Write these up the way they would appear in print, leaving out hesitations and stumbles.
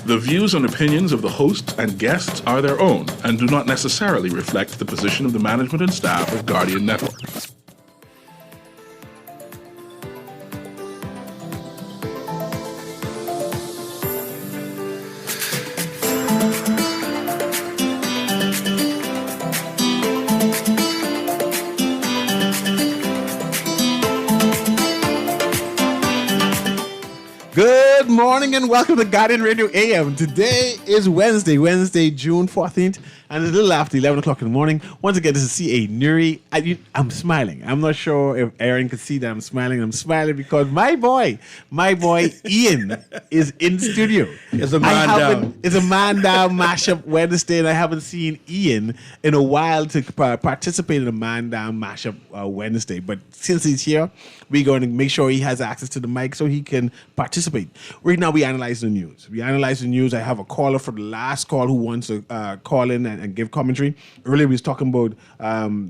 The views and opinions of the host and guests are their own and do not necessarily reflect the position of the management and staff of Guardian Network. Good morning and welcome to Guardian Radio AM. Today is Wednesday, June 14th, and it's a little after 11 o'clock in the morning. Once again, this is CA Newry. I'm smiling. I'm not sure if Aaron can see that I'm smiling. I'm smiling because my boy Ian is in studio. It's a man down. It's a man down mashup Wednesday, and I haven't seen Ian in a while to participate in a man down mashup Wednesday. But since he's here, we're going to make sure he has access to the mic so he can participate. Right now, we analyze the news. I have a caller for the last call who wants to call in and give commentary. Earlier, we was talking about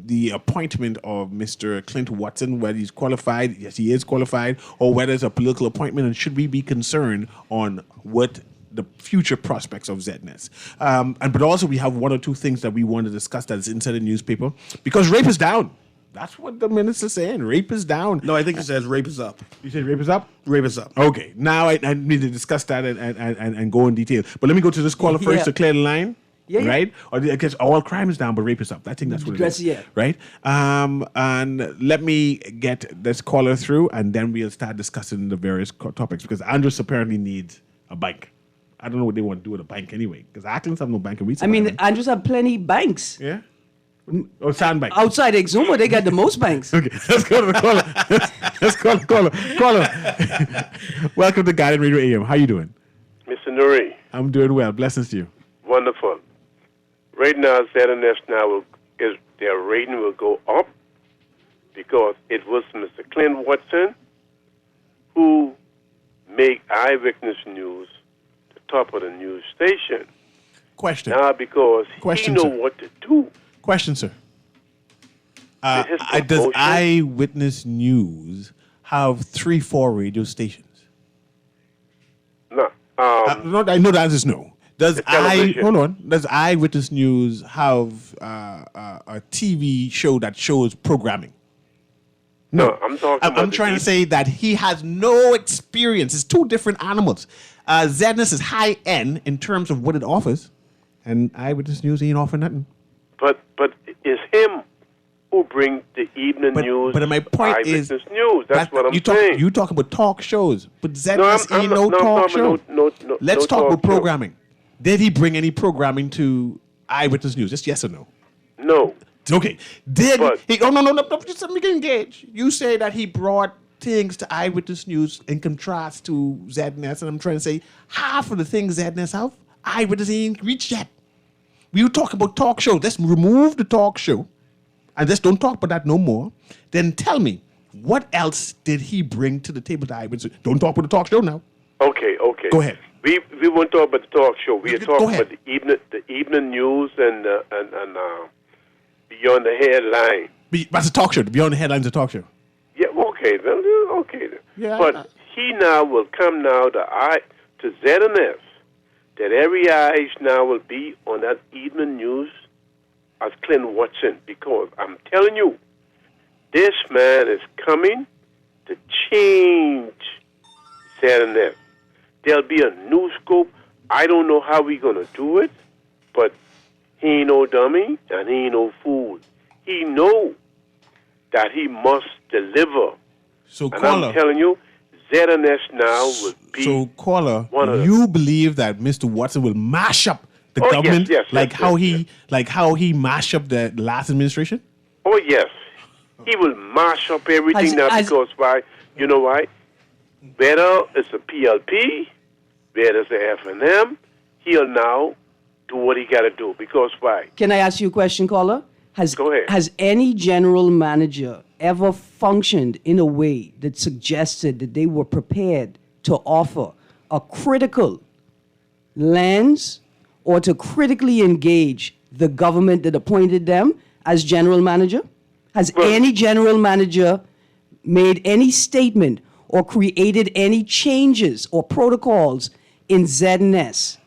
the appointment of Mr. Clint Watson, whether he's qualified. Yes, he is qualified, or whether it's a political appointment, and should we be concerned on what the future prospects of ZNS. But also, we have one or two things that we want to discuss that is inside the newspaper, because rape is down. That's what the minister's saying. Rape is down. No, I think he says rape is up. You said rape is up? Rape is up. Okay. Now I need to discuss that and go in detail. But let me go to this caller first to clear the line. Yeah. Right? Or I guess all crime is down, but rape is up. I think that's what it is. Yeah. Right? And let me get this caller through, and then we'll start discussing the various topics, because Andrews apparently needs a bank. I don't know what they want to do with a bank anyway, because Acklands have no bank in Reeds. I mean, Andrews have plenty banks. Yeah? Or Sandbank. Outside Exuma, they got the most banks. Okay, let's go to the caller. Let's call the caller. Caller. Welcome to Guardian Radio AM. How you doing? Mr. Newry. I'm doing well. Blessings to you. Wonderful. Right now, ZNS now their rating will go up because it was Mr. Clint Watson who made Eyewitness News the top of the news station. Question. Now because Question, he know sir. what to do. Question, sir. His Does promotion- Eyewitness News have 3-4 radio stations? No. No, I know the answer is no. Does television. Does Eyewitness News have a TV show that shows programming? No, I'm talking about I'm trying to say that he has no experience. It's two different animals. ZNS is high end in terms of what it offers, and Eyewitness News ain't offering nothing. But it's him who brings the evening news. But my point Eyewitness is news. That's what I'm saying. You talk about talk shows, but No, ZNS I'm ain't not- no no, talk I'm show. no Let's talk talk about show. programming. Did he bring any programming to Eyewitness News? Just yes or no? No. Okay. Did But- he? Oh no! Just let me get engaged. You say that he brought things to Eyewitness News in contrast to ZNS, and I'm trying to say half of the things ZNS have, Eyewitness ain't reached yet. We talk about talk shows. Let's remove the talk show, and just don't talk about that no more. Then tell me, what else did he bring to the table to Eyewitness? Don't talk about the talk show now. Okay. Go ahead. We won't talk about the talk show. We are Go talking ahead. about the evening news and beyond the headline. That's a talk show. Beyond the headlines, a talk show. Yeah. Okay. Then. Yeah, But he now will come now to ZNS. That every eyes now will be on that evening news as Clint Watson, because I'm telling you, this man is coming to change ZNS. There'll be a new scope. I don't know how we're going to do it, but he ain't no dummy and he ain't no fool. He know that he must deliver. So, And caller. I'm telling you, ZNS now will be So, caller, one of you believe that Mr. Watson will mash up the Oh, yes, government yes, like yes, how yes, how he mashed up the last administration? Oh, yes. He will mash up everything now because why? You know why? Whether it's a PLP, whether it's a F&M, he'll now do what he got to do. Because why? Can I ask you a question, caller? Go ahead. Has any general manager ever functioned in a way that suggested that they were prepared to offer a critical lens or to critically engage the government that appointed them as general manager? Has any general manager made any statement or created any changes or protocols in ZNS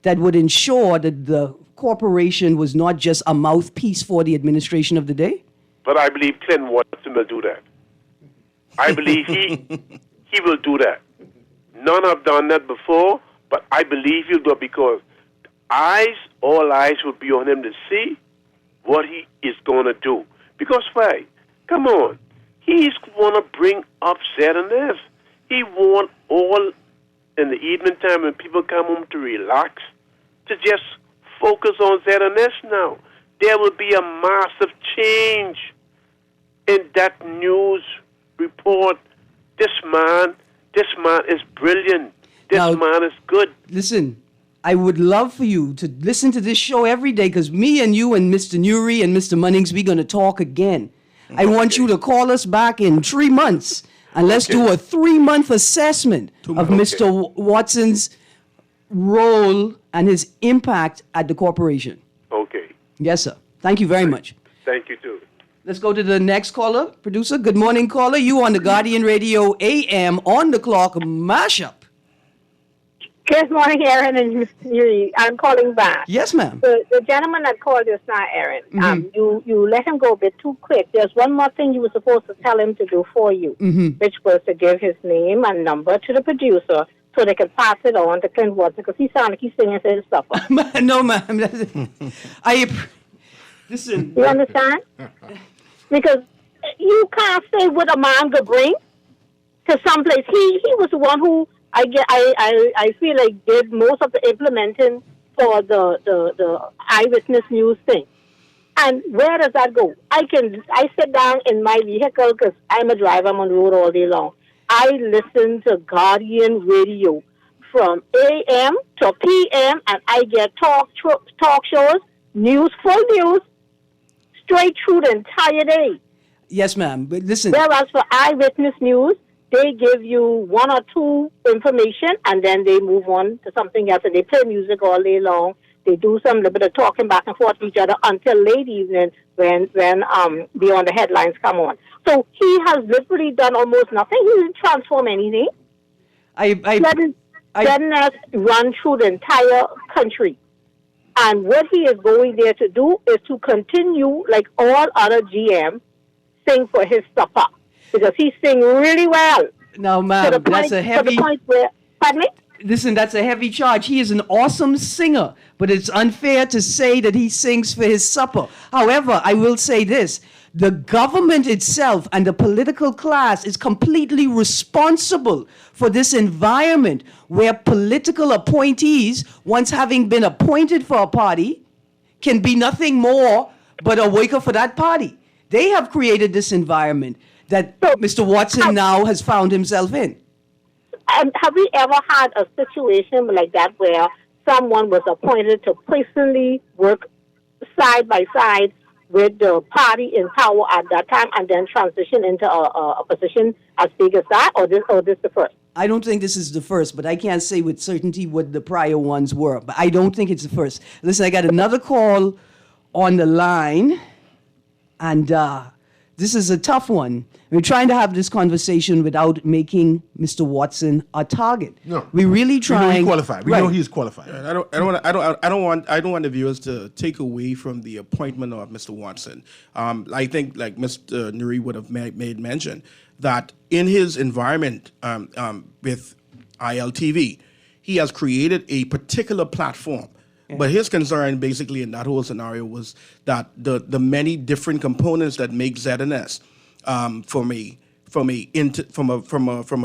that would ensure that the corporation was not just a mouthpiece for the administration of the day? But I believe Clint Watson will do that. I believe he will do that. None have done that before, but I believe he'll do it because all eyes will be on him to see what he is going to do. Because why? Come on. He's going to bring up ZNS. He want all in the evening time when people come home to relax, to just focus on ZNS now. There will be a massive change in that news report. This man is brilliant. This man is good. Listen, I would love for you to listen to this show every day because me and you and Mr. Newry and Mr. Munnings, we're going to talk again. I want you to call us back in 3 months and let's do a 3-month assessment of Mr. Watson's role and his impact at the corporation. Okay. Yes, sir. Thank you very much. Thank you, too. Let's go to the next caller. Producer, good morning, caller. You on the Guardian Radio AM on the clock mashup. Good morning, Aaron and Mr. Newry. I'm calling back. Yes, ma'am. The gentleman that called just now, Aaron, you let him go a bit too quick. There's one more thing you were supposed to tell him to do for you, which was to give his name and number to the producer so they can pass it on to Clint Watson because he sounded like he's singing his stuff. No, ma'am. Listen. You understand? Because you can't say what a man could bring to someplace. He was the one who I feel like did most of the implementing for the eyewitness news thing. And where does that go? I sit down in my vehicle because I'm a driver. I'm on the road all day long. I listen to Guardian Radio from AM to PM, and I get talk shows, news, full news, straight through the entire day. Yes, ma'am. But listen. Whereas for eyewitness news, they give you 1 or 2 information, and then they move on to something else, and they play music all day long. They do some little bit of talking back and forth to each other until late evening when Beyond the Headlines come on. So he has literally done almost nothing. He didn't transform anything. Letting us run through the entire country. And what he is going there to do is to continue, like all other GM, sing for his supper. Because he sing really well. No, ma'am, that's a heavy... To the point where... Pardon me? Listen, that's a heavy charge. He is an awesome singer, but it's unfair to say that he sings for his supper. However, I will say this. The government itself and the political class is completely responsible for this environment where political appointees, once having been appointed for a party, can be nothing more but a worker for that party. They have created this environment that Mr. Watson now has found himself in. Have we ever had a situation like that where someone was appointed to personally work side by side with the party in power at that time and then transition into a position as big as that, or this the first? I don't think this is the first, but I can't say with certainty what the prior ones were. But I don't think it's the first. Listen, I got another call on the line, and this is a tough one. We're trying to have this conversation without making Mr. Watson a target. No, we're really trying. We know he's qualified. We know he's qualified. I don't want the viewers to take away from the appointment of Mr. Watson. I think, like Mr. Newry would have made mention, that in his environment with ILTV, he has created a particular platform. Yeah. But his concern, basically, in that whole scenario was that the many different components that make ZNS, from a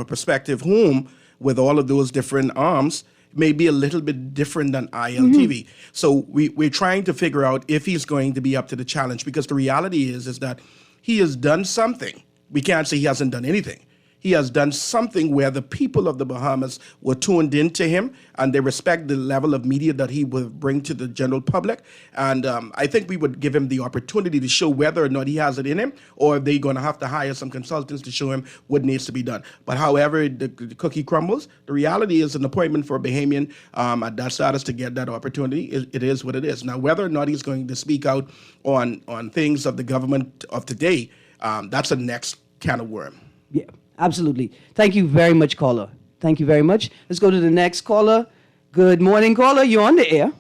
perspective whom, with all of those different arms, may be a little bit different than ILTV. Mm-hmm. So we're trying to figure out if he's going to be up to the challenge, because the reality is that he has done something. We can't say he hasn't done anything. He has done something where the people of the Bahamas were tuned into him, and they respect the level of media that he will bring to the general public. And I think we would give him the opportunity to show whether or not he has it in him, or if they're going to have to hire some consultants to show him what needs to be done. But however the cookie crumbles, the reality is an appointment for a Bahamian at that status to get that opportunity. It is what it is. Now, whether or not he's going to speak out on things of the government of today, that's a next can of worm. Yeah. Absolutely. Thank you very much, caller. Thank you very much. Let's go to the next caller. Good morning, caller. You're on the air.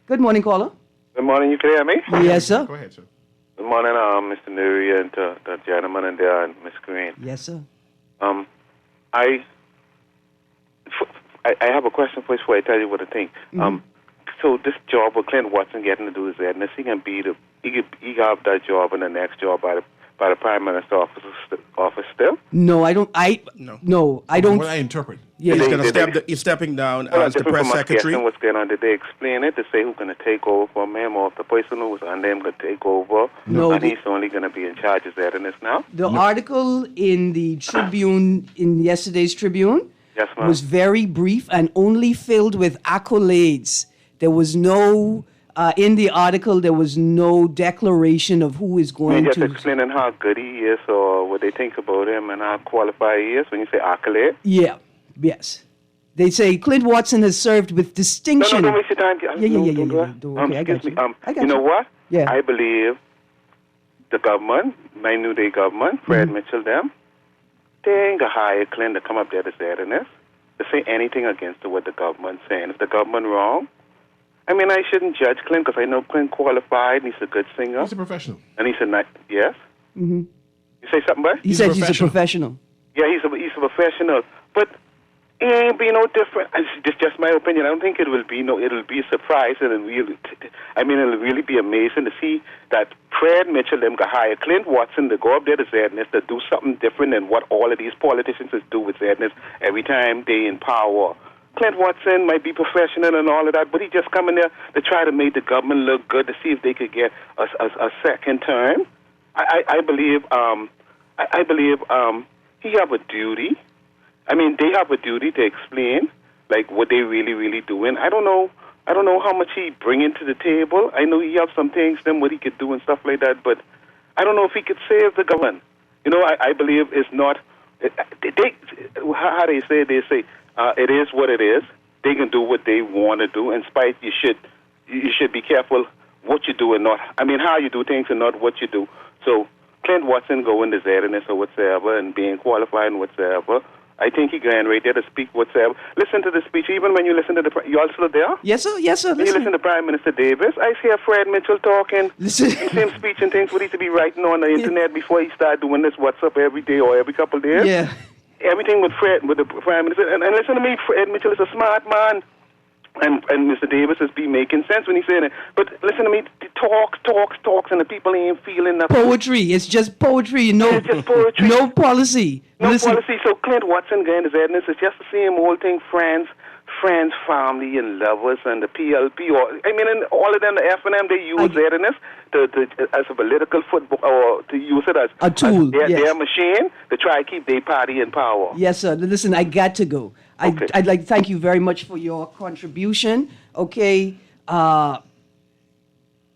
Good morning, caller. Good morning. You can hear me? Yes, sir. Go ahead, sir. Good morning, Mr. Newry and the gentleman in there and Miss Green. Yes, sir. I have a question for you before I tell you what I think. So this job with Clint Watson getting to do is that, he can he got that job in the next job by the Prime Minister's office still? No, I don't. No, I don't. What I interpret. Yeah. He's stepping down Well, as the press secretary. What's going on? Did they explain it to say who's going to take over from him, or if the person who was under him going to take over? No, and he's only going to be in charge of that in this now? The article in the Tribune, in yesterday's Tribune, Yes, ma'am. was very brief and only filled with accolades. There was no, in the article, there was no declaration of who is going Just to. explaining how good he is or what they think about him and how qualified he is when you say accolade. Yeah, yes. They say Clint Watson has served with distinction. No, don't waste your time. Yeah. Okay, I got excuse you. me. I got you know what? Yeah. I believe the government, my New Day government, Fred Mitchell, them, they ain't gonna hire Clint to come up there to say to say anything against what the government's saying. If the government wrong, I mean, I shouldn't judge Clint because I know Clint qualified and he's a good singer. He's a professional. And he's a nice, yes? Mm-hmm. You say something, bud? He said he's a professional. Yeah, he's a professional. But it ain't be no different. It's just my opinion. I don't think it'll be a surprise and it'll really be amazing to see that Fred Mitchell them can hire Clint Watson to go up there to Zedness to do something different than what all of these politicians do with Zedness every time they in power. Clint Watson might be professional and all of that, but he just come in there to try to make the government look good to see if they could get a second term. I believe he have a duty. I mean, they have a duty to explain like what they really doing. I don't know how much he bringing to the table. I know he have some things then what he could do and stuff like that, but I don't know if he could save the government. You know, I believe it's not. How they say it is what it is. They can do what they want to do. In spite, you should be careful what you do and not. I mean, how you do things and not what you do. So Clint Watson going to Zedness or whatsoever and being qualified and whatsoever. I think he going right there to speak whatsoever. Listen to the speech. Even when you listen to you all still there? Yes, sir. When you listen to Prime Minister Davis, I hear Fred Mitchell talking Listen. the same speech and things what he to be writing on the internet before he start doing this WhatsApp every day or every couple of days. Yeah. Everything with the Prime Minister. And listen to me, Fred Mitchell is a smart man. And Mr. Davis is be making sense when he's saying it. But listen to me, talks, and the people ain't feeling nothing. Poetry. It's just poetry. No, It's just poetry. No policy. No Listen, policy. So Clint Watson going to Zedness is just the same old thing, friends, family, and lovers, and the PLP. And all of them, the F&M, they use Zedness as a political football, or to use it as a tool. As their machine to try to keep their party in power. Yes, sir. Listen, I got to go. Okay. I'd like to thank you very much for your contribution. Okay.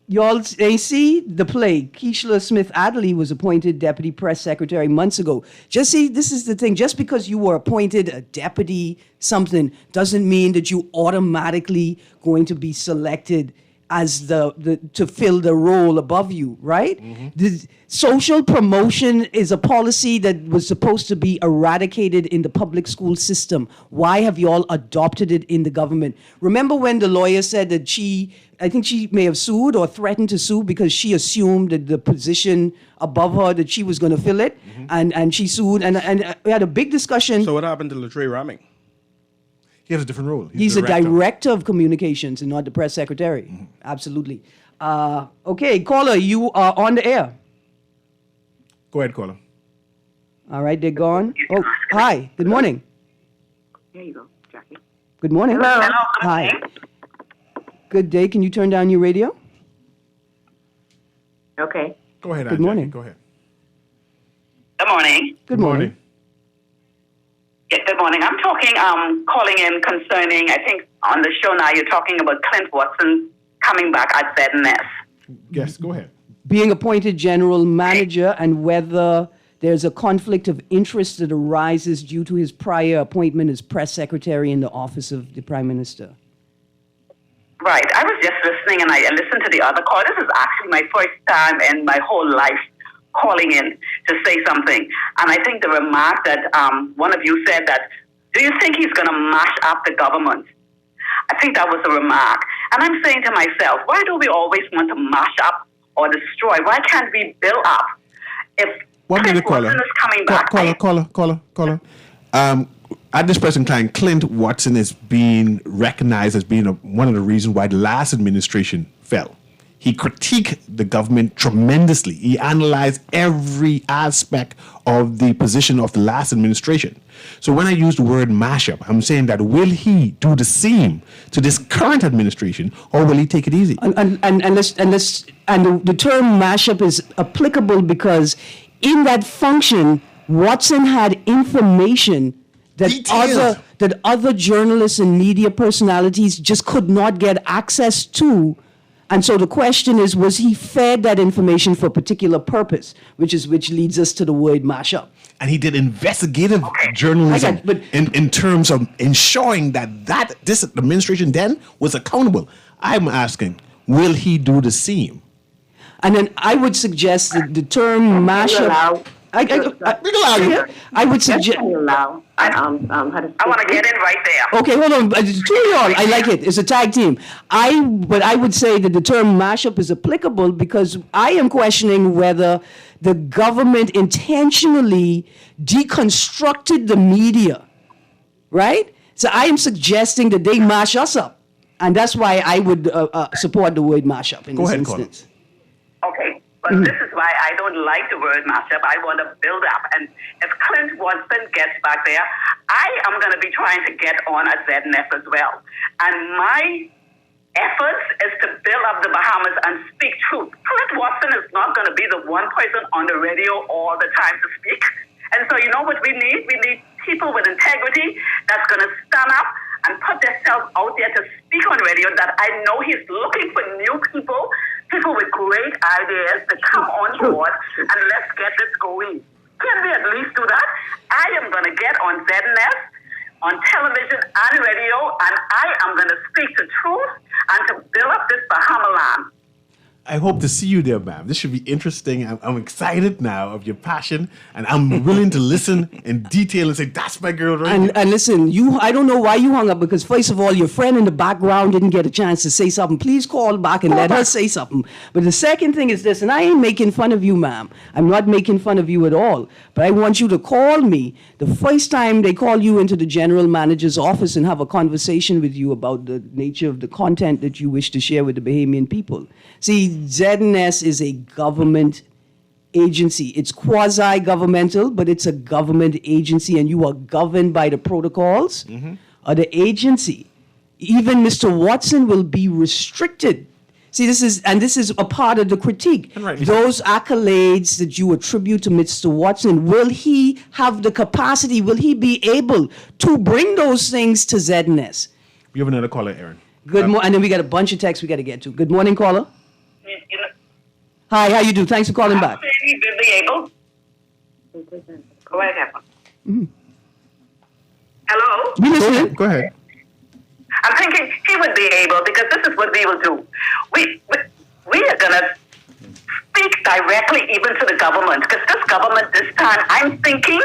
Y'all see the play. Keishla Smith Adderley was appointed deputy press secretary months ago. Just see, this is the thing. Just because you were appointed a deputy something doesn't mean that you automatically going to be selected as to fill the role above you, right? Mm-hmm. The social promotion is a policy that was supposed to be eradicated in the public school system. Why have you all adopted it in the government? Remember when the lawyer said that I think she may have sued or threatened to sue because she assumed that the position above her, that she was going to fill it, and she sued, and we had a big discussion. So what happened to Latrey Ramming? He has a different role. He's a director of communications and not the press secretary. Mm-hmm. Absolutely. Okay, caller, you are on the air. Go ahead, caller. All right, they're gone. Oh, hi. Good morning. There you go, Jackie. Good morning. Hello. Hi. Good day. Can you turn down your radio? Okay. Go ahead, Good Aunt morning. Jackie. Go ahead. Good morning. Good morning. Yeah, good morning. I'm calling in concerning, I think on the show now you're talking about Clint Watson coming back at ZNS. Yes, go ahead. Being appointed general manager and whether there's a conflict of interest that arises due to his prior appointment as press secretary in the office of the Prime Minister. Right. I was just listening and I listened to the other call. This is actually my first time in my whole life calling in to say something. And I think the remark that one of you said that Do you think he's going to mash up the government? I think that was a remark. And I'm saying to myself, why do we always want to mash up or destroy? Why can't we build up? If One minute, caller. Watson is coming back, Caller. At this present time, Clint Watson is being recognized as being one of the reasons why the last administration fell. He critiqued the government tremendously. He analyzed every aspect of the position of the last administration. So when I use the word mashup, I'm saying that will he do the same to this current administration, or will he take it easy? And the term mashup is applicable because in that function, Watson had information that other journalists and media personalities just could not get access to. And so the question is, was he fed that information for a particular purpose, which leads us to the word mashup. And he did investigative journalism in terms of ensuring that this administration then was accountable. I'm asking, will he do the same? And then I would suggest that the term mashup. I would suggest. I want to get in right there. Okay, hold on. Two of y'all. I like it. It's a tag team. But I would say that the term mashup is applicable because I am questioning whether the government intentionally deconstructed the media, right? So I am suggesting that they mash us up, and that's why I would support the word mashup in this instance. Okay. But this is why I don't like the word mashup. I want to build up. And if Clint Watson gets back there, I am going to be trying to get on at ZNF as well. And my efforts is to build up the Bahamas and speak truth. Clint Watson is not going to be the one person on the radio all the time to speak. And so you know what we need? We need people with integrity that's going to stand up and put themselves out there to speak on radio, that I know he's looking for new people with great ideas to come on board, and let's get this going. Can we at least do that? I am going to get on ZNS, on television and radio, and I am going to speak the truth and to build up this Bahama land. I hope to see you there, ma'am. This should be interesting. I'm excited now of your passion, and I'm willing to listen in detail and say, that's my girl right here. And listen, I don't know why you hung up, because first of all, your friend in the background didn't get a chance to say something. Please call back and let her say something. But the second thing is this, and I ain't making fun of you, ma'am. I'm not making fun of you at all. But I want you to call me the first time they call you into the general manager's office and have a conversation with you about the nature of the content that you wish to share with the Bahamian people. See, ZNS is a government agency. It's quasi-governmental, but it's a government agency, and you are governed by the protocols of the agency. Even Mr. Watson will be restricted. See, this is a part of the critique. Those accolades that you attribute to Mr. Watson, will he have the capacity, will he be able to bring those things to ZNS? We have another caller, Aaron. Good morning, and then we got a bunch of texts we got to get to. Good morning, caller. Hi, how you do? Thanks for calling back. He will be able. Go ahead, Hello? We listening. Go ahead. I'm thinking he would be able, because this is what we will do. We are going to speak directly even to the government, because this government this time, I'm thinking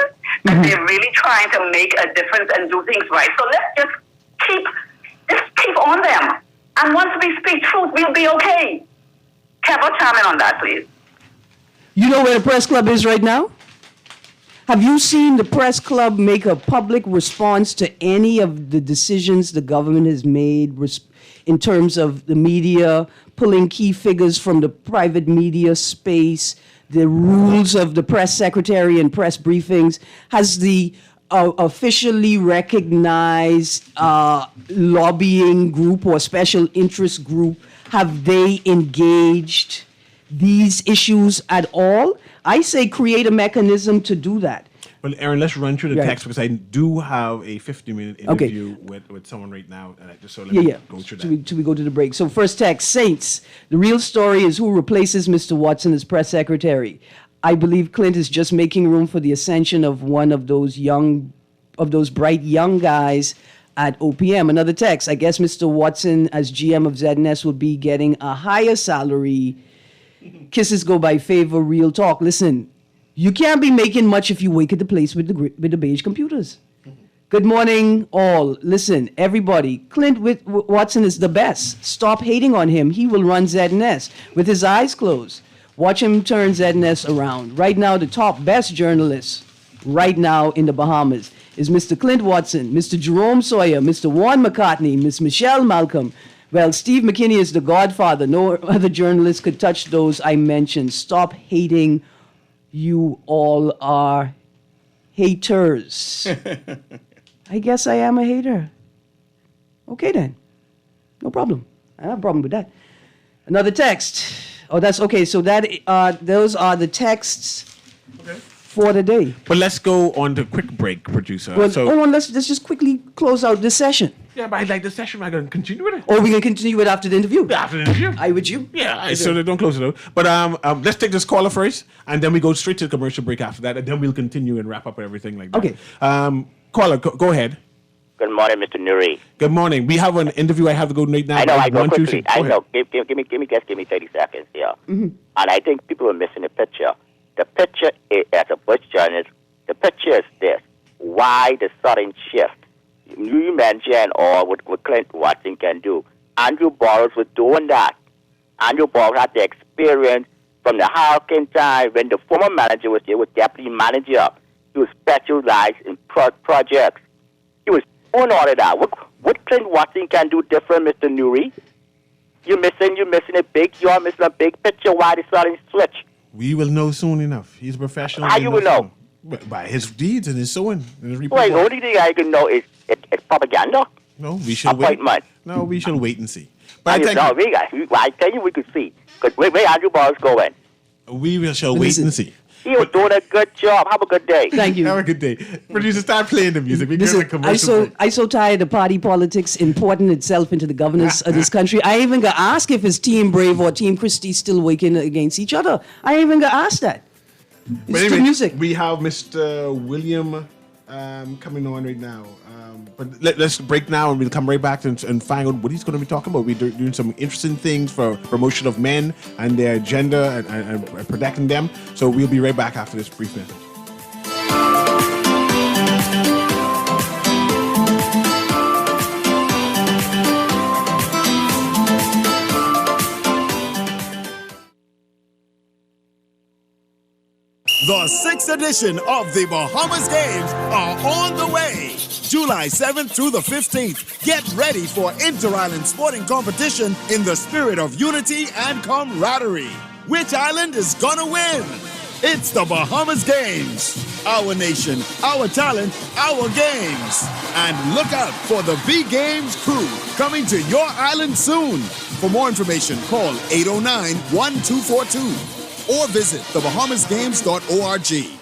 that they're really trying to make a difference and do things right. So let's just keep on them. And once we speak truth, we'll be okay. Kevin, chime in on that, please. You know where the press club is right now? Have you seen the press club make a public response to any of the decisions the government has made in terms of the media, pulling key figures from the private media space, the rules of the press secretary and press briefings? Has the officially recognized lobbying group or special interest group, have they engaged these issues at all? I say create a mechanism to do that. Well, Aaron, let's run through the text, because I do have a 50-minute interview with someone right now. So let me go through that. Till we go to the break. So first text, Saints, the real story is who replaces Mr. Watson as press secretary. I believe Clint is just making room for the ascension of one of those bright young guys at OPM. Another text, I guess Mr. Watson as GM of ZNS will be getting a higher salary. Kisses go by favor, real talk. Listen, you can't be making much if you wake at the place with the beige computers. Good morning, all. Listen, everybody, Clint Watson is the best. Stop hating on him. He will run ZNS with his eyes closed. Watch him turn ZNS around. Right now, the top best journalist right now in the Bahamas is Mr. Clint Watson, Mr. Jerome Sawyer, Mr. Warren McCartney, Miss Michelle Malcolm. Well, Steve McKinney is the godfather. No other journalist could touch those I mentioned. Stop hating. You all are haters. I guess I am a hater. Okay, then. No problem. I don't have a problem with that. Another text. Oh, that's okay. So those are the texts for the day. But let's go on to a quick break, producer. Well, hold on. Let's just quickly close out this session. Yeah, but I like the session. I'm going to continue with it. Or we can continue it after the interview. After the interview. I with you. Yeah, so they don't close it out. But let's take this caller first, and then we go straight to the commercial break after that, and then we'll continue and wrap up everything like that. Okay. Caller, go ahead. Good morning, Mr. Newry. Good morning. We have an interview I have to go right now. I know, I go quickly. Go know. Give me 30 seconds here. Mm-hmm. And I think people are missing the picture. The picture is, as a Bush journalist, the picture is this. Why the sudden shift? You mentioned what Clint Watson can do. Andrew Borrells was doing that. Andrew Borrells had the experience from the hurricane time when the former manager was there, was deputy manager. He was specialized in projects. He was doing all of that. What Clint Watson can do different, Mr. Newry? You're missing a big picture. Why the sudden switch? We will know soon enough. He's a professional. How you will know? By his deeds and his sewing. Well, the only thing I can know is it's propaganda. No, we should wait. No, we shall wait and see. But I tell you, we could see. Because where Andrew Borrells going? We shall wait and see. He was doing a good job. Have a good day. Thank you. Have a good day. Producer, start playing the music. I so tired of party politics importing itself into the governance of this country. I even got asked if it's Team Brave or Team Christie still working against each other. I even got asked that. It's anyway, the music. We have Mr. William coming on right now. But let's break now and we'll come right back and find out what he's going to be talking about. We're doing some interesting things for promotion of men and their gender and protecting them. So we'll be right back after this brief message. The 6th edition of the Bahamas Games are on the way. July 7th through the 15th. Get ready for inter-island sporting competition in the spirit of unity and camaraderie. Which island is gonna win? It's the Bahamas Games. Our nation, our talent, our games. And look out for the B-Games crew coming to your island soon. For more information, call 809-1242. or visit thebahamasgames.org.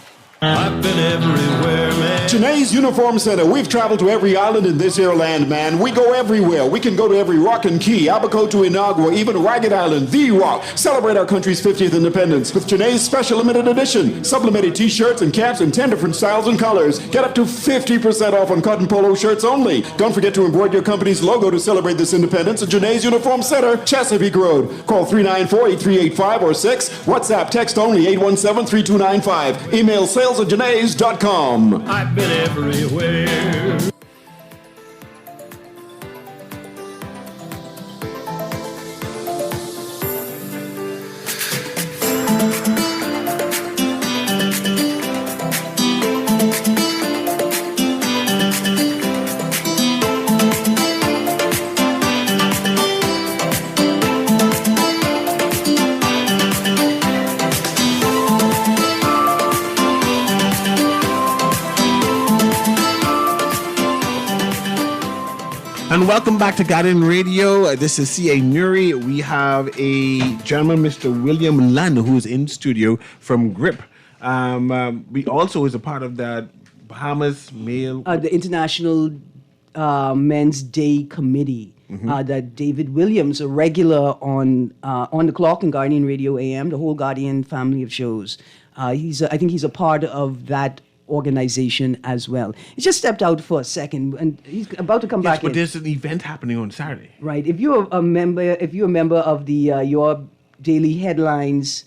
I've been everywhere, man. Janae's Uniform Center. We've traveled to every island in this here land, man. We go everywhere. We can go to every rock and key, Abaco to Inagua, even Ragged Island, The Rock. Celebrate our country's 50th independence with Janae's special limited edition. Sublimated t-shirts and caps in 10 different styles and colors. Get up to 50% off on cotton polo shirts only. Don't forget to embroider your company's logo to celebrate this independence at Janae's Uniform Center, Chesapeake Road. Call 394-8385 or 6. WhatsApp text only 817-3295. Email sales@janaes.com. I've been everywhere. And welcome back to Guardian Radio. This is C.A. Newry. We have a gentleman, Mr. William Lunn, who's in studio from GRIP. We also is a part of that Bahamas Male... the International Men's Day Committee. Mm-hmm. That David Williams, a regular on the clock in Guardian Radio AM, the whole Guardian family of shows. I think he's a part of that organization as well. He just stepped out for a second and he's about to come back but in. There's an event happening on Saturday. Right. If you're a member of the Your Daily Headlines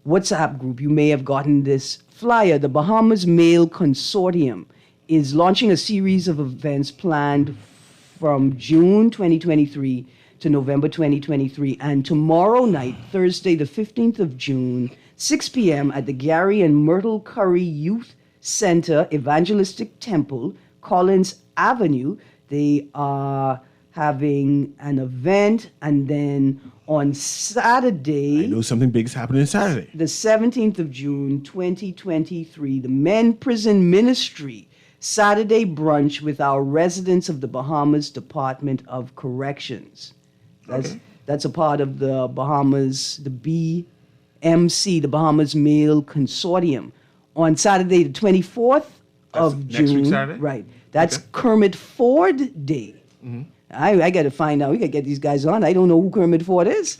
WhatsApp group, you may have gotten this flyer. The Bahamas Male Consortium is launching a series of events planned from June 2023 to November 2023. And tomorrow night, Thursday, the 15th of June, 6 p.m. at the Gary and Myrtle Curry Youth Center Evangelistic Temple, Collins Avenue, they are having an event. And then on Saturday, I know something big is happening Saturday. the 17th of June, 2023, the Men Prison Ministry Saturday brunch with our residents of the Bahamas Department of Corrections. That's a part of the Bahamas, the BMC, the Bahamas Male Consortium. On Saturday, the 24th of next June. week Saturday? Right. That's Kermit Ford Day. I got to find out. We got to get these guys on. I don't know who Kermit Ford is.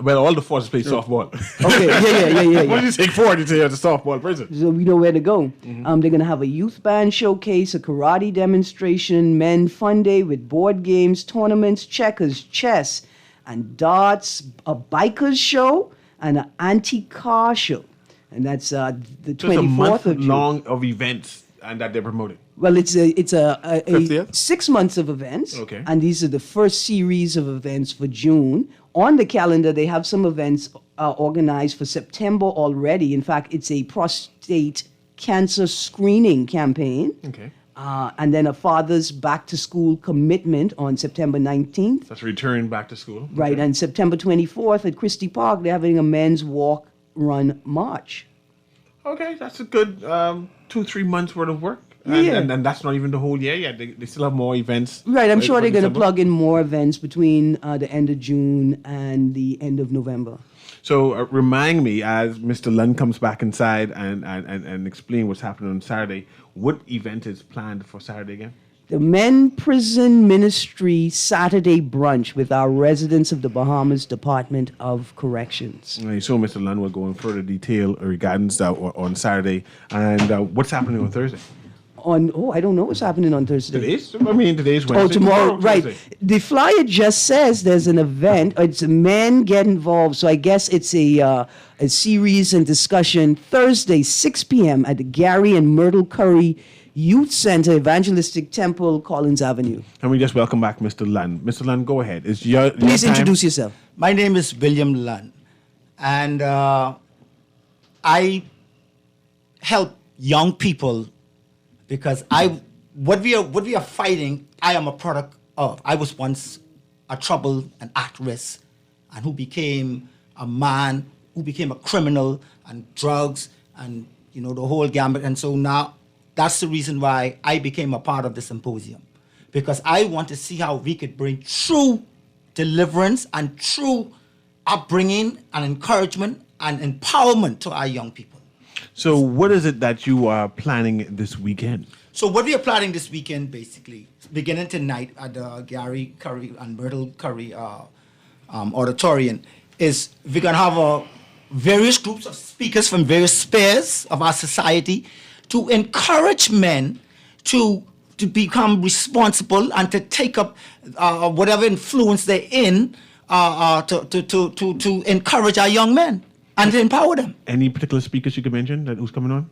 Well, all the forces play softball. Okay, yeah. What do you take Ford to the softball prison? So we know where to go. They're going to have a youth band showcase, a karate demonstration, men fun day with board games, tournaments, checkers, chess, and darts, a bikers show, and an anti-car show. And that's the 24th a month of June. long of events and that they're promoting. Well, it's a 50th? 6 months of events. Okay. And these are the first series of events for June. On the calendar, they have some events organized for September already. In fact, it's a prostate cancer screening campaign. Okay. And then a father's back to school commitment on September 19th. That's return back to school. Right. And September 24th at Christie Park, they're having a men's walk, run, march. Okay, that's a good 2-3 months worth of work. Yeah. And that's not even the whole year yet. They still have more events. Right, I'm sure for they're going to December. plug in more events between the end of June and the end of November. So remind me, as Mr. Lund comes back inside and explain what's happening on Saturday, what event is planned for Saturday again? The Men Prison Ministry Saturday brunch with our residents of the Bahamas Department of Corrections. So Mr. Lund will go in further detail regarding that on Saturday. And what's happening on Thursday? I don't know what's happening on Thursday. Today's Wednesday. Oh, tomorrow, right. Thursday. The flyer just says there's an event. It's men get involved. So I guess it's a series and discussion Thursday, 6 p.m. at the Gary and Myrtle Curry Youth Center, Evangelistic Temple, Collins Avenue. And we just welcome back Mr. Lund. Mr. Lund, go ahead. It's Please your time. introduce yourself. My name is William Lund, and I help young people because what we are fighting, I am a product of. I was once a trouble and at risk, and who became a man, who became a criminal and drugs and the whole gambit. And so now that's the reason why I became a part of the symposium, because I want to see how we could bring true deliverance and true upbringing and encouragement and empowerment to our young people. So what is it that you are planning this weekend? So what we are planning this weekend, basically, beginning tonight at the Gary Curry and Myrtle Curry Auditorium, is we're going to have various groups of speakers from various spheres of our society to encourage men to become responsible and to take up whatever influence they're in to encourage our young men and to empower them. Any particular speakers you could mention who's coming on?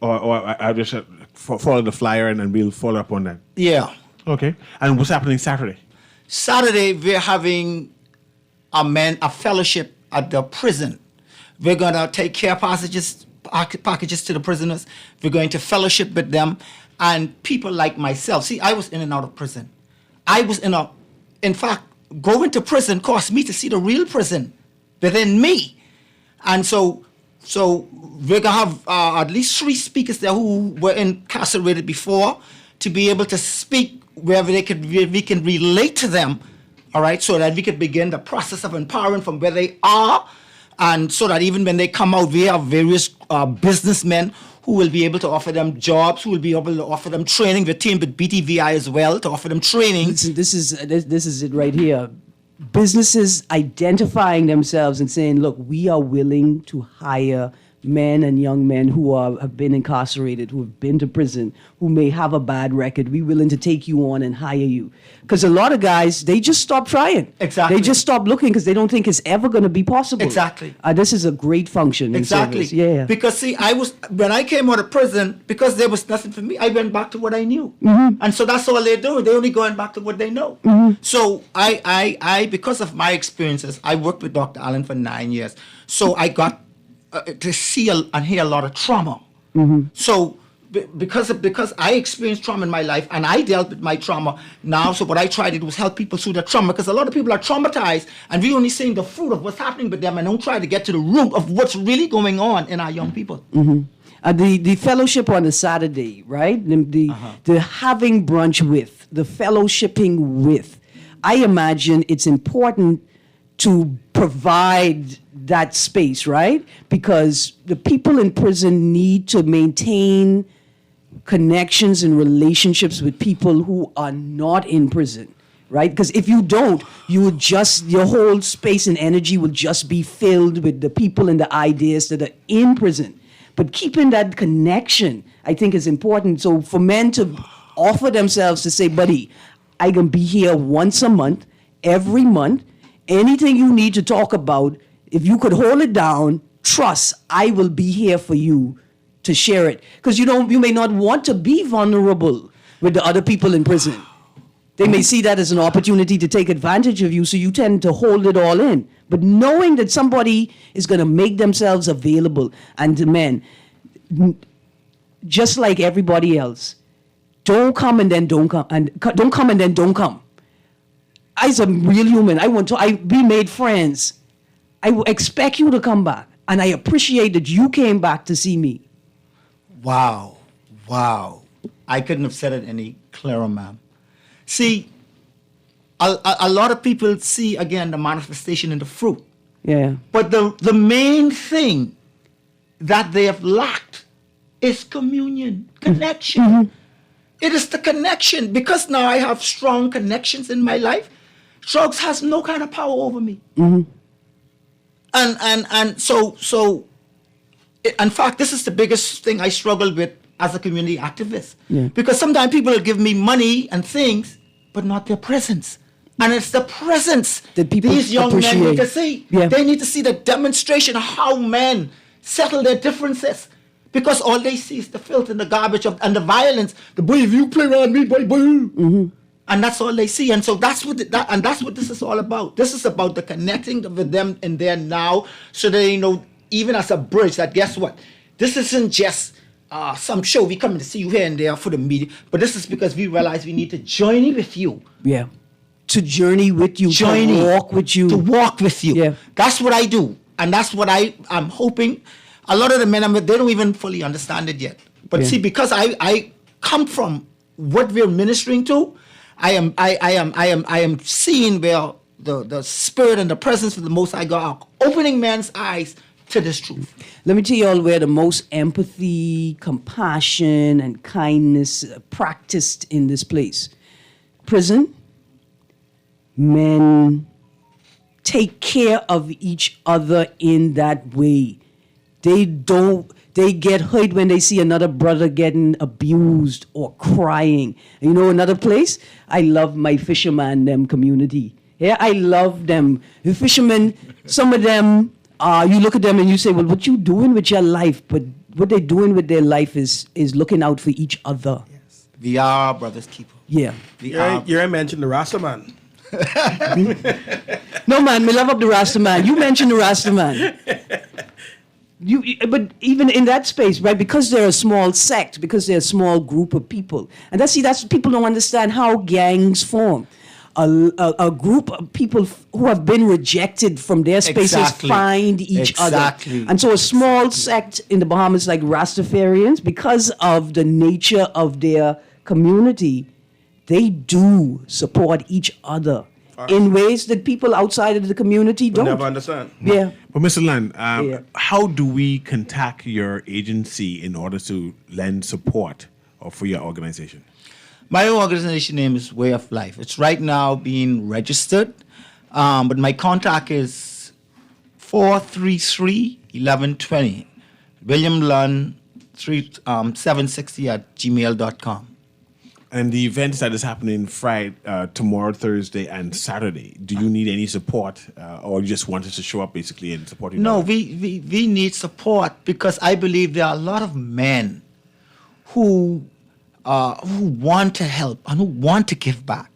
Or I'll just follow the flyer and we'll follow up on that. Yeah. Okay. And what's happening Saturday? Saturday, we're having a fellowship at the prison. We're going to take care packages to the prisoners. We're going to fellowship with them. And people like myself, see, I was in and out of prison. In fact, going to prison cost me to see the real prison within me. And so we're going to have at least 3 speakers there who were incarcerated before to be able to speak wherever we can relate to them, all right, so that we could begin the process of empowering from where they are, and so that even when they come out, we have various businessmen who will be able to offer them jobs, who will be able to offer them training. We're teamed with BTVI as well to offer them training. Listen, this is it right here. Businesses identifying themselves and saying, look, we are willing to hire men and young men who have been incarcerated, who have been to prison, who may have a bad record, we're willing to take you on and hire you. Because a lot of guys, they just stop trying. Exactly. They just stop looking because they don't think it's ever going to be possible. Exactly. This is a great function. Exactly. In service. Yeah. Because see, when I came out of prison, because there was nothing for me, I went back to what I knew. Mm-hmm. And so that's all they're doing. They're only going back to what they know. So I, because of my experiences, I worked with Dr. Allen for 9 years. So I got to see and hear a lot of trauma. So because I experienced trauma in my life and I dealt with my trauma now, so what I tried to do was help people through the trauma, because a lot of people are traumatized and we only seeing the fruit of what's happening with them and don't try to get to the root of what's really going on in our young people. The fellowship on a Saturday, right? The having brunch with, the fellowshipping with. I imagine it's important to provide that space, right? Because the people in prison need to maintain connections and relationships with people who are not in prison, right? Because if you don't, your whole space and energy will just be filled with the people and the ideas that are in prison. But keeping that connection, I think, is important. So for men to offer themselves to say, buddy, I can be here once a month, every month, anything you need to talk about, if you could hold it down, trust, I will be here for you to share it. Because you may not want to be vulnerable with the other people in prison. They may see that as an opportunity to take advantage of you, so you tend to hold it all in. But knowing that somebody is going to make themselves available, and to men, just like everybody else, don't come and then don't come, and don't come and then don't come. I's a real human. We made friends. I expect you to come back, and I appreciate that you came back to see me. Wow. I couldn't have said it any clearer, ma'am. See, a lot of people see, again, the manifestation in the fruit. Yeah. But the main thing that they have lacked is communion, connection. It is the connection. Because now I have strong connections in my life, drugs has no kind of power over me. And so, in fact, this is the biggest thing I struggle with as a community activist. Yeah. Because sometimes people will give me money and things, but not their presence. And it's the presence that people these young appreciate. men need to see. Yeah. They need to see the demonstration of how men settle their differences. Because all they see is the filth and the garbage and the violence. The boy, if you play around me, boy. And that's all they see. And so that's what this is all about. This is about the connecting with them in there now, so they know, even as a bridge, that guess what? This isn't just some show. We coming to see you here and there for the media, but this is because we realize we need to journey with you. Yeah. To journey with you, Journey. to walk with you. To walk with you. Yeah. That's what I do. And that's what I'm hoping. A lot of the men, they don't even fully understand it yet. But Yeah. see, because I come from what we're ministering to, I am seeing where the spirit and the presence of the Most High God are opening men's eyes to this truth. Let me tell you all where the most empathy, compassion, and kindness practiced in this place. Prison. Men take care of each other in that way. They get hurt when they see another brother getting abused or crying. And you know another place? I love my fisherman them community. Yeah, I love them. The fishermen, some of them, you look at them and you say, well, what you doing with your life? But what they're doing with their life is looking out for each other. Yes. We are brothers keeper. Yeah. You mentioned the Rasta man. No, man, me love up the Rasta man. You mentioned the Rasta man. But even in that space, right, because they're a small sect, because they're a small group of people. And that's people don't understand how gangs form. A group of people who have been rejected from their spaces find each other. And so a small sect in the Bahamas like Rastafarians, because of the nature of their community, they do support each other in ways that people outside of the community don't. Never understand. Yeah. But Mr. Land, how do we contact your agency in order to lend support for your organization? My organization name is Way of Life. It's right now being registered, but my contact is 433-1120. William Lunn 760 at gmail.com. And the events that is happening Friday, tomorrow, Thursday, and Saturday, do you need any support, or you just want us to show up basically and support you? No, we need support because I believe there are a lot of men who want to help and who want to give back,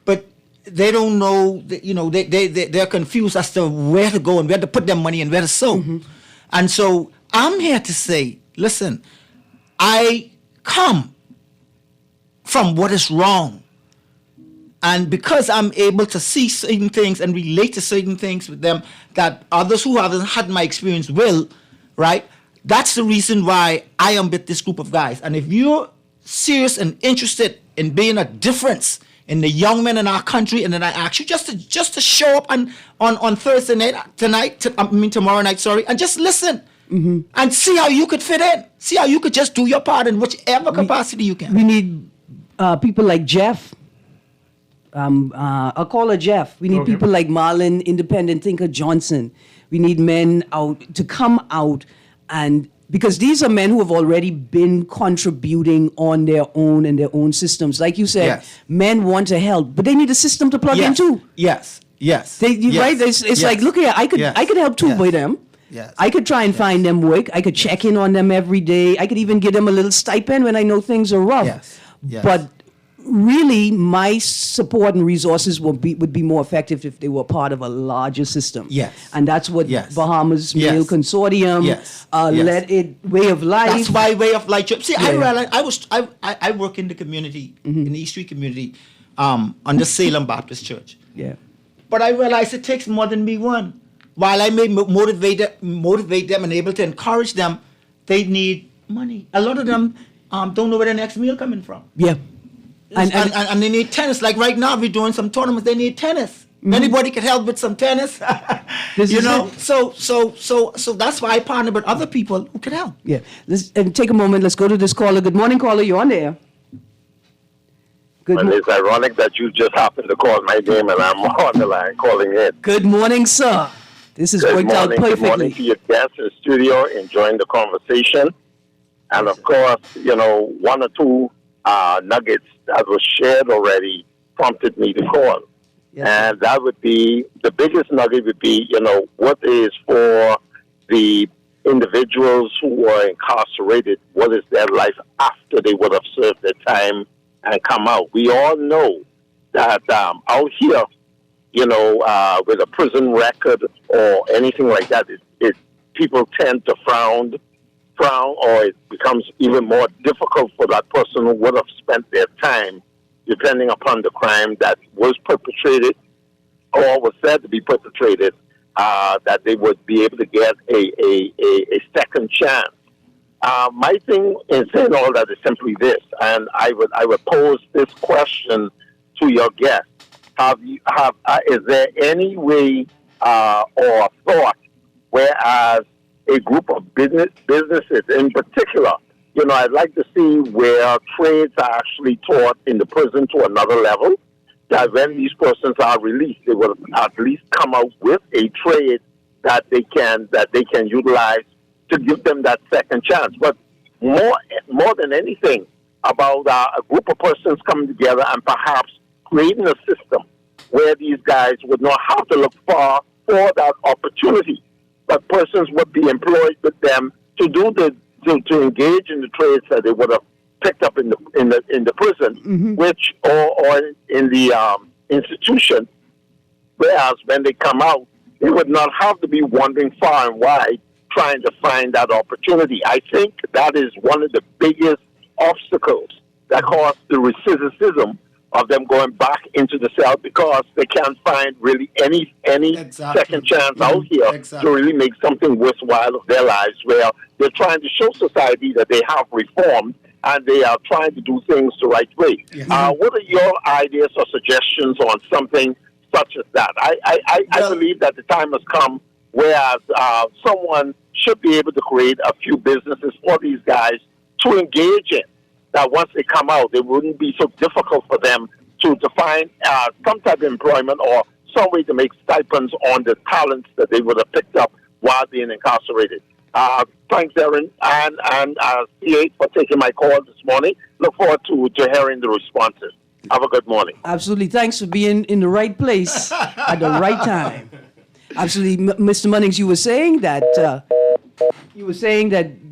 but they don't know. They're confused as to where to go and where to put their money and where to sow. Mm-hmm. And so I'm here to say, listen, I come from what is wrong. And because I'm able to see certain things and relate to certain things with them that others who haven't had my experience will, right? That's the reason why I am with this group of guys. And if you're serious and interested in being a difference in the young men in our country, and then I ask you just to show up on Thursday night, tomorrow night, and just listen. Mm-hmm. And see how you could fit in. See how you could just do your part in whichever capacity you can. We need people like Jeff. I'll call her Jeff. We need people like Marlon, independent thinker Johnson. We need men out to come out, and because these are men who have already been contributing on their own and their own systems. Like you said, Yes. men want to help, but they need a system to plug Yes. into. Yes. Yes. Right? Yes. It's like, look here, I could help too with them. Yes. I could try and find them work. I could check in on them every day. I could even give them a little stipend when I know things are rough. Yes. Yes. But really, my support and resources would be more effective if they were part of a larger system. Yes. And that's what Yes. Bahamas Yes. Male Consortium, Yes. Yes. Let It Way of Life. That's my way of life. See, I Yeah. realized I work in the community, in the East Street community, under Salem Baptist Church. Yeah. But I realize it takes more than me one. While I may motivate them and able to encourage them, they need money. A lot of them don't know where their next meal coming from. Yeah. And they need tennis. Like right now, we're doing some tournaments. They need tennis. Mm-hmm. Anybody could help with some tennis. So that's why I partner with other people who can help. Yeah. And take a moment. Let's go to this caller. Good morning, caller. You're on there. Well, it's ironic that you just happened to call my name and I'm on the line calling in. Good morning, sir. This has worked out perfectly. Good morning to your guests in the studio, enjoying the conversation. And of course, one or two nuggets that was shared already prompted me to call. Yes. And that would be, the biggest nugget would be, what is for the individuals who were incarcerated, what is their life after they would have served their time and come out. We all know that out here, with a prison record or anything like that, people tend to frown, or it becomes even more difficult for that person who would have spent their time, depending upon the crime that was perpetrated or was said to be perpetrated, that they would be able to get a second chance. My thing in saying all that is simply this, and I would pose this question to your guest. Is there any way or thought, whereas a group of businesses in particular, I'd like to see where trades are actually taught in the prison to another level, that when these persons are released, they will at least come out with a trade that they can utilize to give them that second chance. But more than anything, about a group of persons coming together and perhaps creating a system where these guys would not have to look far for that opportunity, but persons would be employed with them to do to engage in the trades that they would have picked up in the prison, Mm-hmm. which or in the institution. Whereas when they come out, they would not have to be wandering far and wide trying to find that opportunity. I think that is one of the biggest obstacles that cause the recidivism of them going back into the cell, because they can't find really any Exactly. second chance out here Exactly. to really make something worthwhile of their lives, where they're trying to show society that they have reformed and they are trying to do things the right way. Yes. What are your ideas or suggestions on something such as that? I believe that the time has come whereas someone should be able to create a few businesses for these guys to engage in, that once they come out, it wouldn't be so difficult for them to find some type of employment or some way to make stipends on the talents that they would have picked up while being incarcerated. Thanks, Aaron, and CA for taking my call this morning. Look forward to hearing the responses. Have a good morning. Absolutely. Thanks for being in the right place at the right time. Absolutely, Mr. Munnings, you were saying that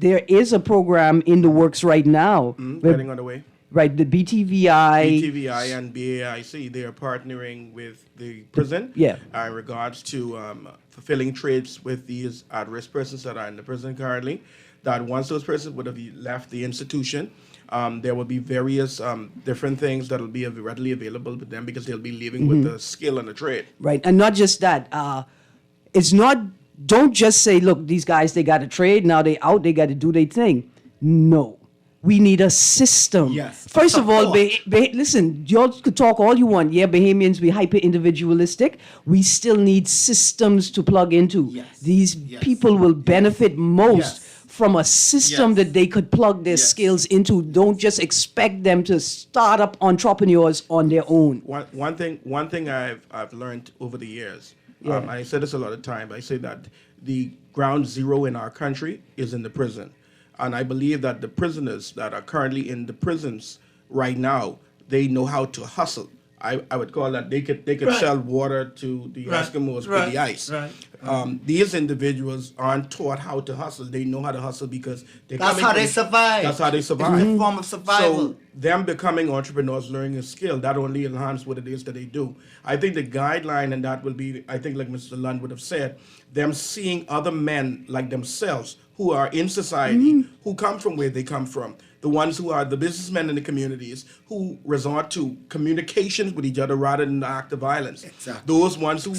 there is a program in the works right now. Getting on the way. Right, the BTVI. BTVI and BAIC, they are partnering with the prison Yeah. in regards to fulfilling trades with these at-risk persons that are in the prison currently. That once those persons would have left the institution, there will be various different things that will be readily available to them because they'll be leaving with the skill and the trade. Right, and not just that. It's not, don't just say, look, these guys, they got a trade, now they out, they got to do their thing. No. We need a system. Yes. First of all, listen, y'all could talk all you want. Yeah, Bahamians, we hyper-individualistic. We still need systems to plug into. Yes. These people will benefit most from a system that they could plug their skills into. Don't just expect them to start up entrepreneurs on their own. One thing I've learned over the years, I say this a lot of time, I say that the ground zero in our country is in the prison. And I believe that the prisoners that are currently in the prisons right now, they know how to hustle. I would call that they could sell water to the Eskimos with the ice. These individuals aren't taught how to hustle. They know how to hustle because that's how they survive. That's how they survive. It's a form of survival. So them becoming entrepreneurs, learning a skill, that only enhances what it is that they do. I think the guideline, and that will be, I think like Mr. Lund would have said, them seeing other men like themselves who are in society, who come from where they come from, the ones who are the businessmen in the communities who resort to communications with each other rather than the act of violence. Exactly. Those ones who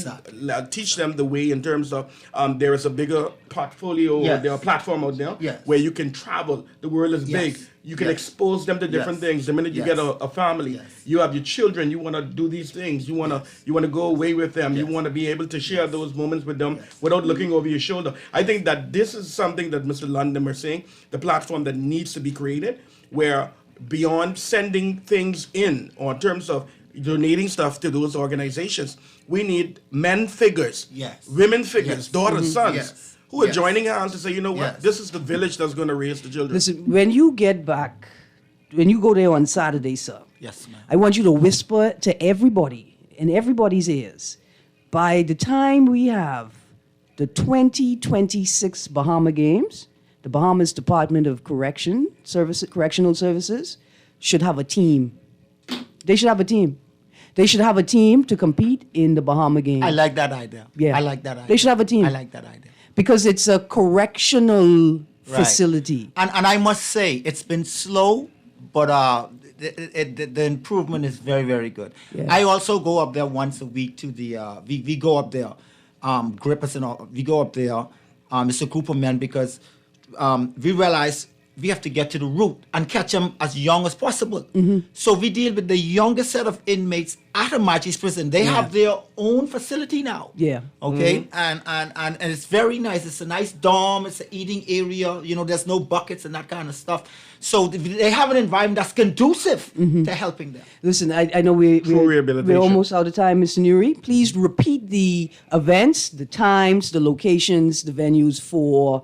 teach them the way in terms of there is a bigger portfolio or there a platform out there where you can travel. The world is big. You can expose them to different things. The minute you get a family, you have your children. You want to do these things. You want to go away with them. You want to be able to share those moments with them without looking over your shoulder. I think that this is something that Mr. London is saying, the platform that needs to be created, where beyond sending things in or in terms of donating stuff to those organizations, we need men figures, women figures, daughters, sons. Who are joining hands to say, you know what, this is the village that's going to raise the children. Listen, when you get back, when you go there on Saturday, sir, yes, ma'am. I want you to whisper to everybody, in everybody's ears, by the time we have the 2026 Bahama Games, the Bahamas Department of Correctional Services should have a team. They should have a team. They should have a team to compete in the Bahama Games. I like that idea. Yeah. I like that idea. They should have a team. I like that idea. Because it's a correctional facility. And I must say, it's been slow, but the improvement is very, very good. Yeah. I also go up there once a week to the, we go up there, grippers and all, we go up there, it's a group of men because we realize we have to get to the root and catch them as young as possible. So we deal with the youngest set of inmates at Amachi's prison. They have their own facility now. Yeah. Okay. And it's very nice. It's a nice dorm. It's an eating area. You know, there's no buckets and that kind of stuff. So they have an environment that's conducive to helping them. Listen, I know we're almost out of time, Mr. Newry. Please repeat the events, the times, the locations, the venues for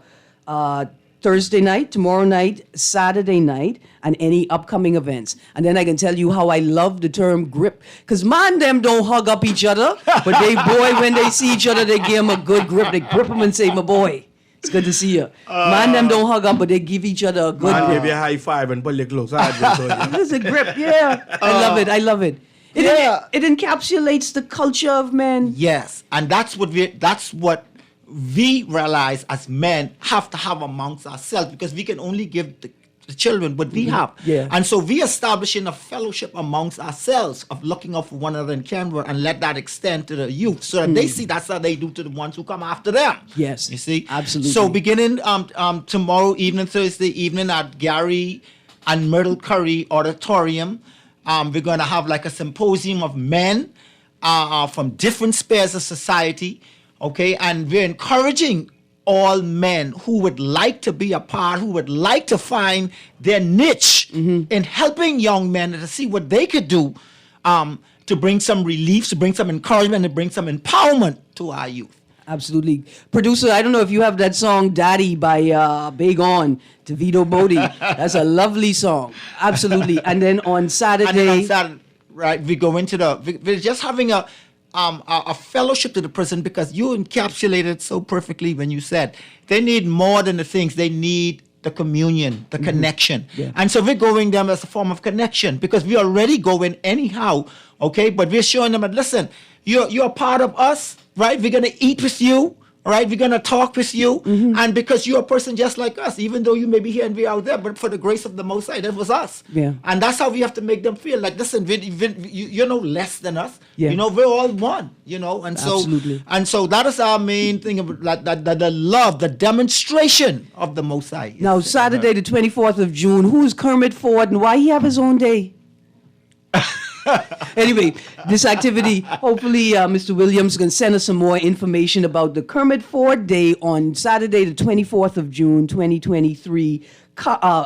Thursday night, tomorrow night, Saturday night, and any upcoming events. And then I can tell you how I love the term grip. Because man, them don't hug up each other, but they, boy, when they see each other, they give them a good grip. They grip them and say, my boy, it's good to see you. Man, them don't hug up, but they give each other a good Man, grip. give you a high five and pull you close. It's a grip, yeah. I love it. It encapsulates the culture of men. Yes, and that's what we realize as men have to have amongst ourselves, because we can only give the children what we have. Yeah. And so we establishing a fellowship amongst ourselves of looking out for one another in Canberra and let that extend to the youth so that they see that's how they do to the ones who come after them. Yes. You see? Absolutely. So beginning tomorrow evening, Thursday evening at Gary and Myrtle Curry Auditorium, we're going to have like a symposium of men from different spheres of society. Okay, and we're encouraging all men who would like to be a part, who would like to find their niche in helping young men to see what they could do to bring some relief, to bring some encouragement, to bring some empowerment to our youth. Absolutely. Producer, I don't know if you have that song Daddy by Big On, DeVito Bodie. That's a lovely song. Absolutely. And then on Saturday... right, we go into we're just having a fellowship to the prison, because you encapsulated it so perfectly when you said they need more than the things. They need the communion, the connection. Yeah. And so we're going them as a form of connection, because we already going anyhow, okay? But we're showing them that, listen, you're a part of us, right? We're going to eat with you, all right? We're going to talk with you. And because you're a person just like us, even though you may be here and we're out there, but for the grace of the Most High, that was us. Yeah. And that's how we have to make them feel like, listen, you're no less than us. Yeah. You know, we're all one, you know? And so, Absolutely. and so that is our main thing, of the love, the demonstration of the Most High. Now, Saturday, the 24th of June, who's Kermit Ford and why he have his own day? Anyway, this activity, hopefully Mr. Williams can send us some more information about the Kermit Ford Day on Saturday, the 24th of June, 2023.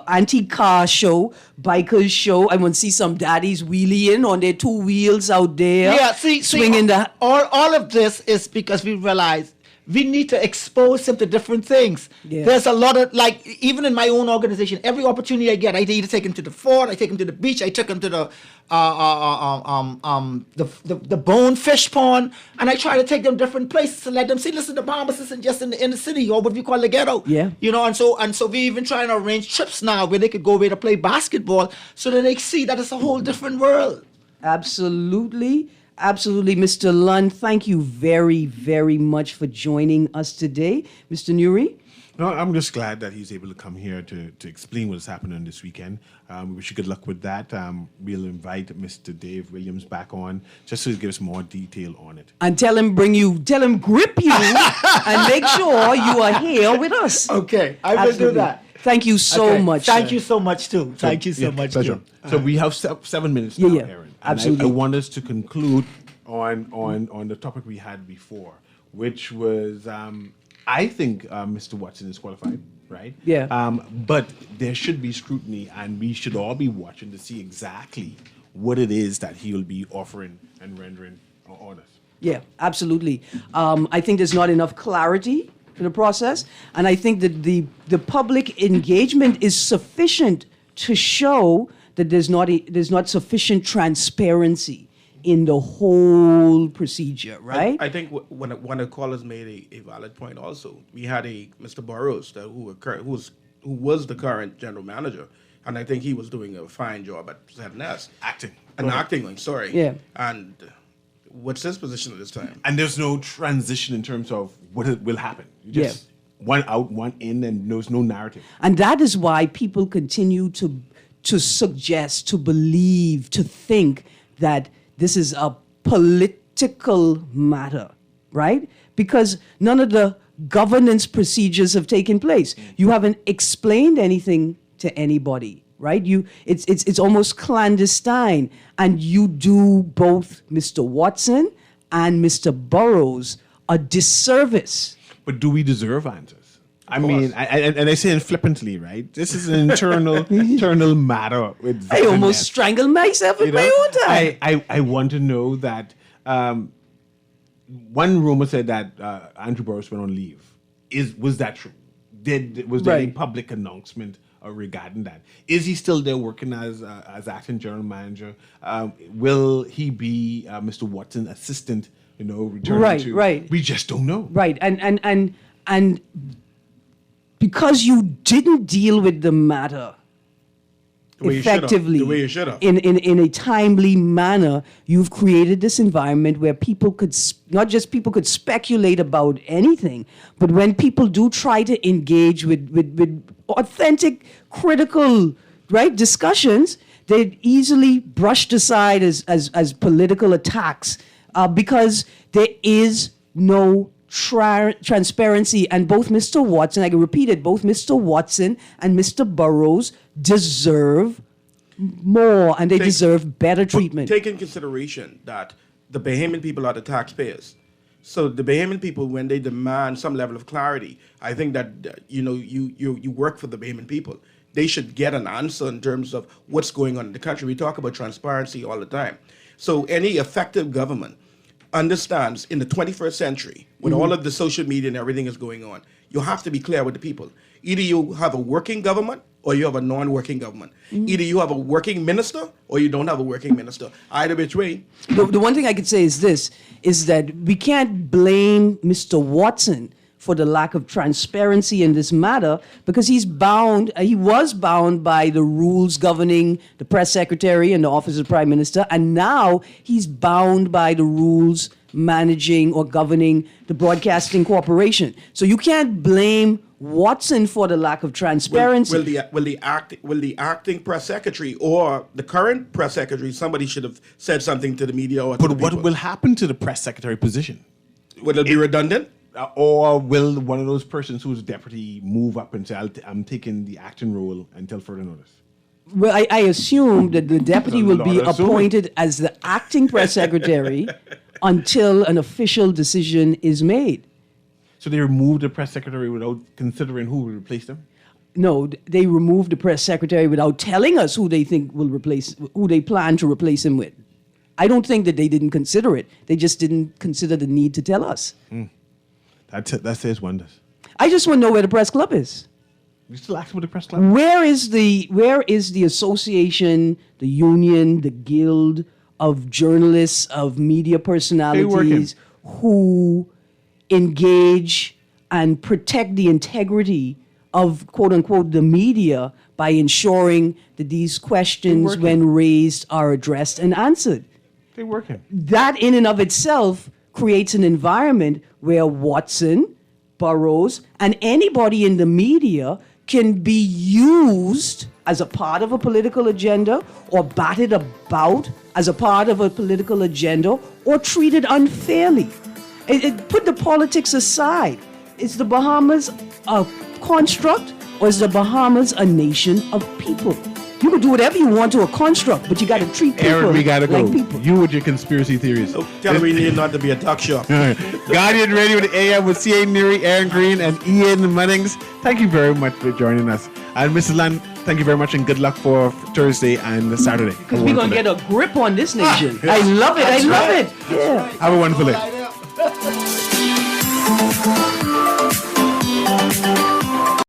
Antique car show, bikers show. I want to see some daddies wheeling on their 2 wheels out there. Yeah, swinging the... all of this is because we realize we need to expose them to different things. Yeah. There's a lot of, like, even in my own organization, every opportunity I get, I either take them to the fort, I take them to the beach, I took them to the bonefish pond, and I try to take them different places to let them see, listen, the Bahamas isn't just in the city, or what we call the ghetto. Yeah. You know, and so we even trying to arrange trips now where they could go away to play basketball, so that they see that it's a whole different world. Absolutely. Absolutely, Mr. Lund, thank you very, very much for joining us today. Mr. Newry? No, I'm just glad that he's able to come here to explain what's happening this weekend. We wish you good luck with that. We'll invite Mr. Dave Williams back on just to give us more detail on it. And tell him grip you and make sure you are here with us. Okay, I will do that. Thank you so much. Thank you so much, too. Thank you so much, pleasure. too. So we have 7 minutes now, Aaron. Absolutely. I want us to conclude on the topic we had before, which was, I think Mr. Watson is qualified, right? Yeah. But there should be scrutiny, and we should all be watching to see exactly what it is that he will be offering and rendering on us. Yeah, absolutely. I think there's not enough clarity for the process, and I think that the public engagement is sufficient to show that there's not sufficient transparency in the whole procedure, right? I think one of the callers made a valid point. Also, we had a Mr. Burrows who was the current general manager, and I think he was doing a fine job at ZNS. Acting. Sorry. Yeah. And what's his position at this time? And there's no transition in terms of what will happen. You just one out, one in, and there's no narrative. And that is why people continue to suggest, to believe, to think that this is a political matter, right? Because none of the governance procedures have taken place. You haven't explained anything to anybody, right? It's almost clandestine, and you do both Mr. Watson and Mr. Burrows a disservice. But do we deserve answers? I mean, I say it flippantly, right? This is an internal matter. With I almost strangled myself with my own time. I want to know that one rumor said that Andrew Burrows went on leave. Was that true? Was there any public announcement regarding that? Is he still there working as acting general manager? Will he be Mr. Watson's assistant? Returning to right. We just don't know. Right, and because you didn't deal with the matter effectively, the way you should have, in a timely manner, you've created this environment where people could not just people could speculate about anything, but when people do try to engage with authentic, critical, discussions, they're easily brushed aside as political attacks because there is no transparency, and both Mr. Watson, I can repeat it, both Mr. Watson and Mr. Burrows deserve more, and they deserve better treatment. Take in consideration that the Bahamian people are the taxpayers. So the Bahamian people, when they demand some level of clarity, I think that you work for the Bahamian people. They should get an answer in terms of what's going on in the country. We talk about transparency all the time. So any effective government understands in the 21st century, with all of the social media and everything is going on, you have to be clear with the people. Either you have a working government or you have a non-working government. Either you have a working minister or you don't have a working minister. Either which way. The one thing I could say is this, is that we can't blame Mr. Watson for the lack of transparency in this matter, because he was bound by the rules governing the press secretary and the office of the prime minister, and now he's bound by the rules managing or governing the broadcasting corporation. So you can't blame Watson for the lack of transparency. Will the acting press secretary or the current press secretary, somebody should have said something to the media or to But the what people. will happen to the press secretary position? Will it be redundant? Or will one of those persons who's deputy move up and say, I'm taking the acting role until further notice? Well, I assume that the deputy That's a will be lot of assuming. appointed as the acting press secretary until an official decision is made. So they remove the press secretary without considering who will replace them? No, they removed the press secretary without telling us who they think will replace, who they plan to replace him with. I don't think that they didn't consider it. They just didn't consider the need to tell us. That says wonders. I just want to know where the press club is. You still asking about the press club? Where is the association, the union, the guild of journalists, of media personalities who engage and protect the integrity of, quote unquote, the media by ensuring that these questions, when raised, are addressed and answered? They're working. That in and of itself creates an environment where Watson, Burroughs, and anybody in the media can be used as a part of a political agenda or batted about as a part of a political agenda or treated unfairly. Put the politics aside. Is the Bahamas a construct or is the Bahamas a nation of people? You can do whatever you want to a construct, but you got to treat people Aaron, we gotta like go. people. You with your conspiracy theories. Tell me need not to be a talk show. Guardian Radio with AM with C.A. Newry, Aaron Green, and Ian Munnings. Thank you very much for joining us. And Mrs. Land, thank you very much and good luck for Thursday and Saturday. Because we're going to get a grip on this nation. I love it. I love it. Yeah. Have a wonderful day.